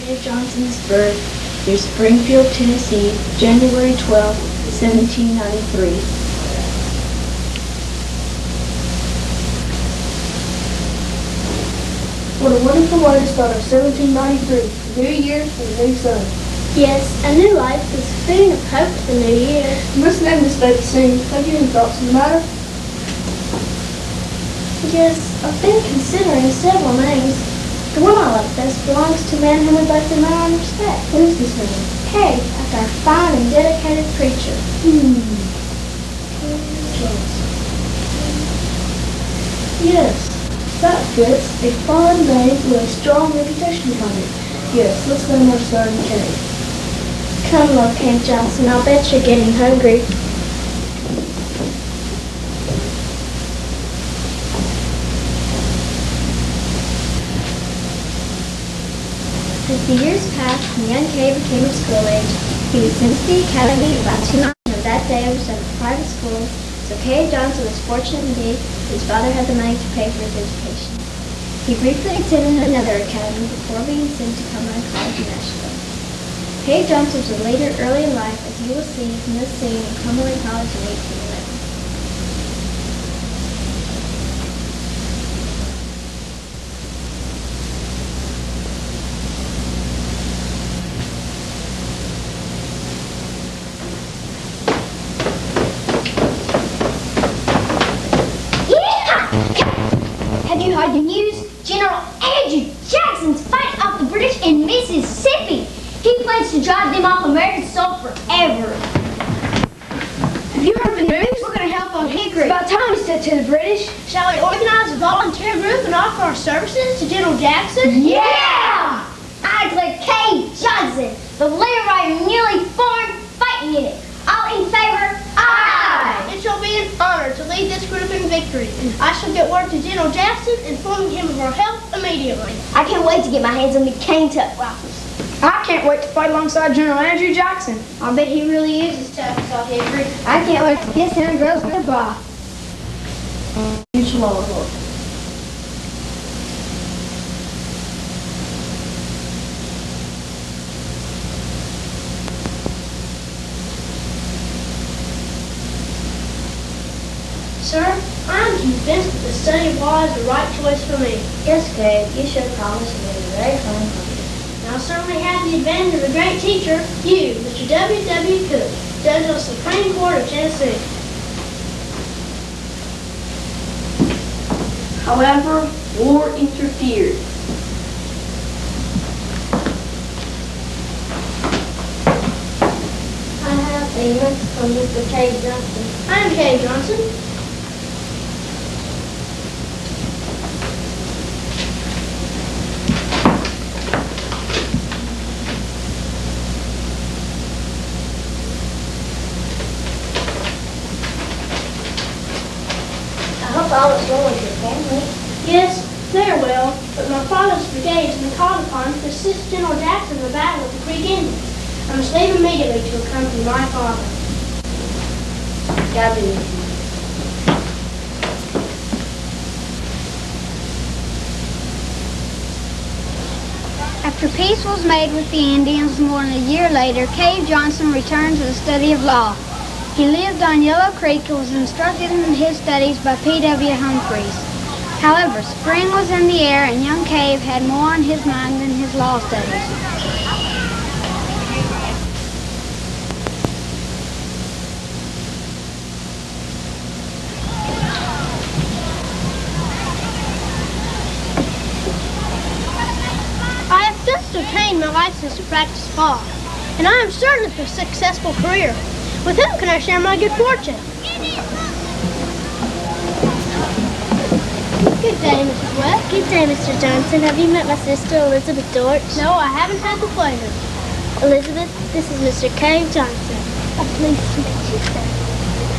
Cave Johnson's birth near Springfield, Tennessee, January 12, 1793. What a wonderful way to start our 1793. New year and new sun. Yes, a new life is fitting of hope for the new year. Let's name this day soon. Have you any thoughts on the matter? Yes, I've been considering several names. The one I like best belongs to a man whom we both admire and respect. What is this man? Cave, after our fine and dedicated preacher. Yes, that fits. A fine name with a strong reputation behind it. Yes, let's name our son Cave. Come, Lord Cave Johnson, I'll bet you're getting hungry. As the years passed and young Cave became of school age, he was sent to the academy about 2 months of that day was at a private school, so Cave Johnson was fortunate indeed that his father had the money to pay for his education. He briefly attended another academy before being sent to Cumberland College in Nashville. Cave Johnson was a leader early in life, as you will see from this scene in Cumberland College in 1811. Have you heard the news? General Andrew Jackson's fighting off the British in Mississippi. He plans to drive them off American soil forever. Have you heard the news? We're going to help on Hickory. It's about time we said to the British. Shall we organize a volunteer group and offer our services to General Jackson? Yeah! I declare Cave Johnson, the leader of our newly formed fighting unit. All in favor? Aye! It shall be an honor to lead this group in victory. I shall get word to General Jackson, informing him of our help immediately. I can't wait to get my hands on the cane tuck rifles. I can't wait to fight alongside General Andrew Jackson. I bet he really is as tough as all Hickory. I can't wait to kiss him girls goodbye. Huge long. Sir, I am convinced that the study of law is the right choice for me. Yes, Cave, you should promise to be very fine. And I certainly have the advantage of a great teacher, you, Mr. W. Cook, Judge of the Supreme Court of Tennessee. However, war interfered. I have a message from Mr. Cave Johnson. I am Cave Johnson. I hope all is well with your family. Yes, they are well, but my father's brigade has been called upon to assist General Jackson in the battle with the Creek Indians. I must leave immediately to accompany my father. God be with you. After peace was made with the Indians more than a year later, Cave Johnson returned to the study of law. He lived on Yellow Creek and was instructed in his studies by P.W. Humphreys. However, spring was in the air and young Cave had more on his mind than his law studies. I have just obtained my license to practice law, and I am certain of a successful career. With whom can I share my good fortune? Good day, Mrs. West. Good day, Mr. Johnson. Have you met my sister, Elizabeth Dortch? No, I haven't had the pleasure. Elizabeth, this is Mr. Cave Johnson. I'm pleased to meet you, sir.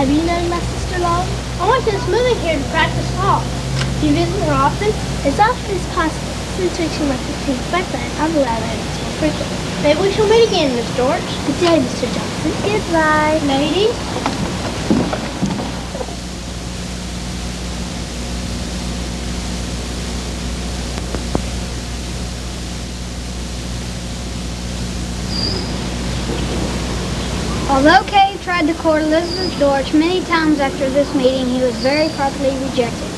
Have you known my sister long? I want since moving here to practice law. Do you visit her often? As often as possible. Since reaching my 15th birthday, I've allowed her to more frequently. Maybe we shall meet again, Miss Dortch. Good day, Mr. Johnson. Goodbye. Ladies. Although Cave tried to court Elizabeth Dortch many times after this meeting, he was very promptly rejected.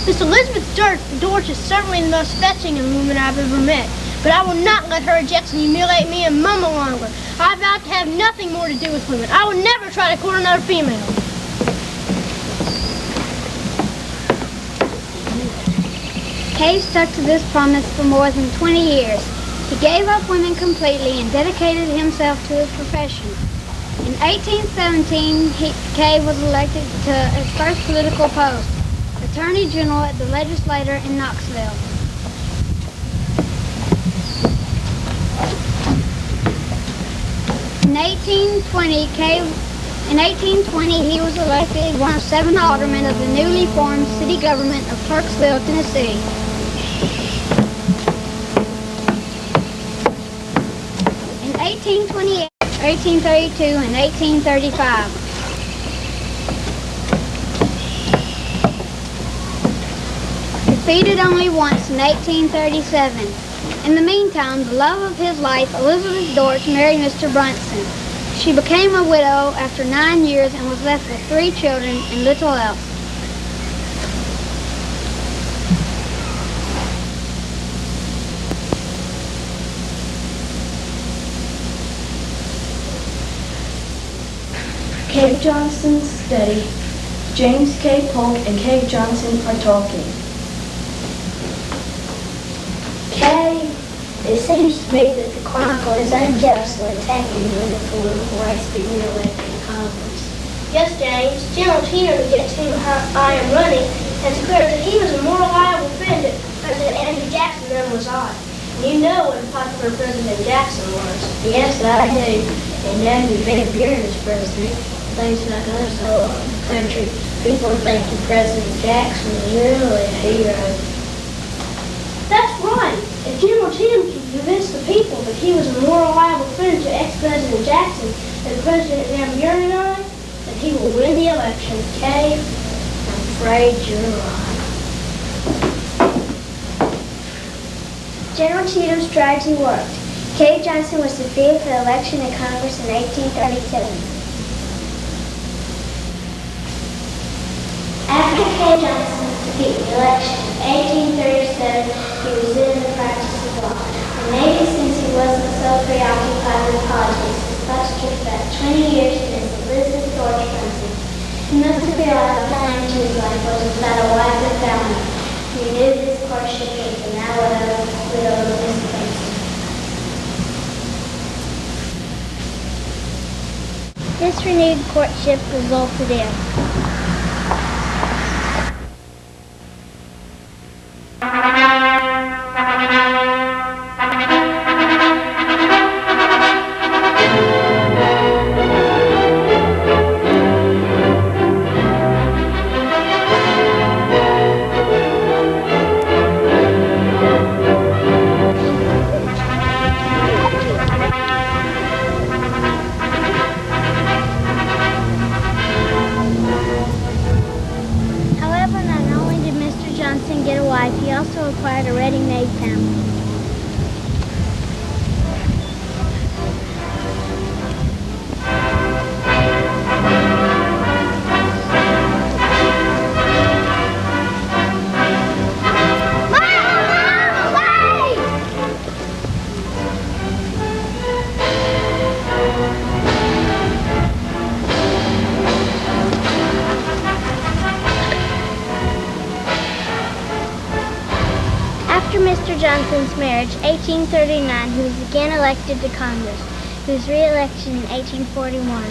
Miss Elizabeth Dortch is certainly the most fetching woman I've ever met, but I will not let her reject and humiliate me a moment longer. I vow to have nothing more to do with women. I will never try to court another female. Cave stuck to this promise for more than 20 years. He gave up women completely and dedicated himself to his profession. In 1817, Cave was elected to his first political post, Attorney General at the legislature in Knoxville. In 1820, he was elected one of 7 aldermen of the newly formed city government of Barksdale, Tennessee. In 1828, 1832, and 1835. Defeated only once in 1837. In the meantime, the love of his life, Elizabeth Dortch, married Mr. Brunson. She became a widow after 9 years and was left with 3 children and little else. Cave Johnson's study. James K. Polk and Cave Johnson are talking. Cave, it seems to me that the Chronicle is unjustly attacking you in the political race for re-elected in Congress. Yes, James. General Cheatham, against whom I am running, has declared that he was a more liable friend to President Andrew Jackson than was I. You know what a popular President Jackson was. Yes, I do. And now you've been appearing as president. Things like us all over the country, people think that President Jackson is really a hero. That's right. If General Cheatham can convince the people that he was a more reliable friend to ex-President Jackson than President Van Buren and I, then he will win the election. Okay? I'm afraid you're right. General Cheatham's strategy worked. Cave Johnson was defeated for the election to Congress in 1837. After Cave Johnson defeated the election in 1837, he resumed the practice of law. And maybe since he wasn't so preoccupied with politics, his thoughts took about 20 years to Miss Elizabeth Dortch Brunson. He must have realized time to his life was without a wife or family. He knew this courtship was the now widow of Miss Brunson. This renewed courtship resulted in get a wife. He also acquired a ready-made family. After Mr. Johnson's marriage, 1839, he was again elected to Congress. He was re-elected in 1841.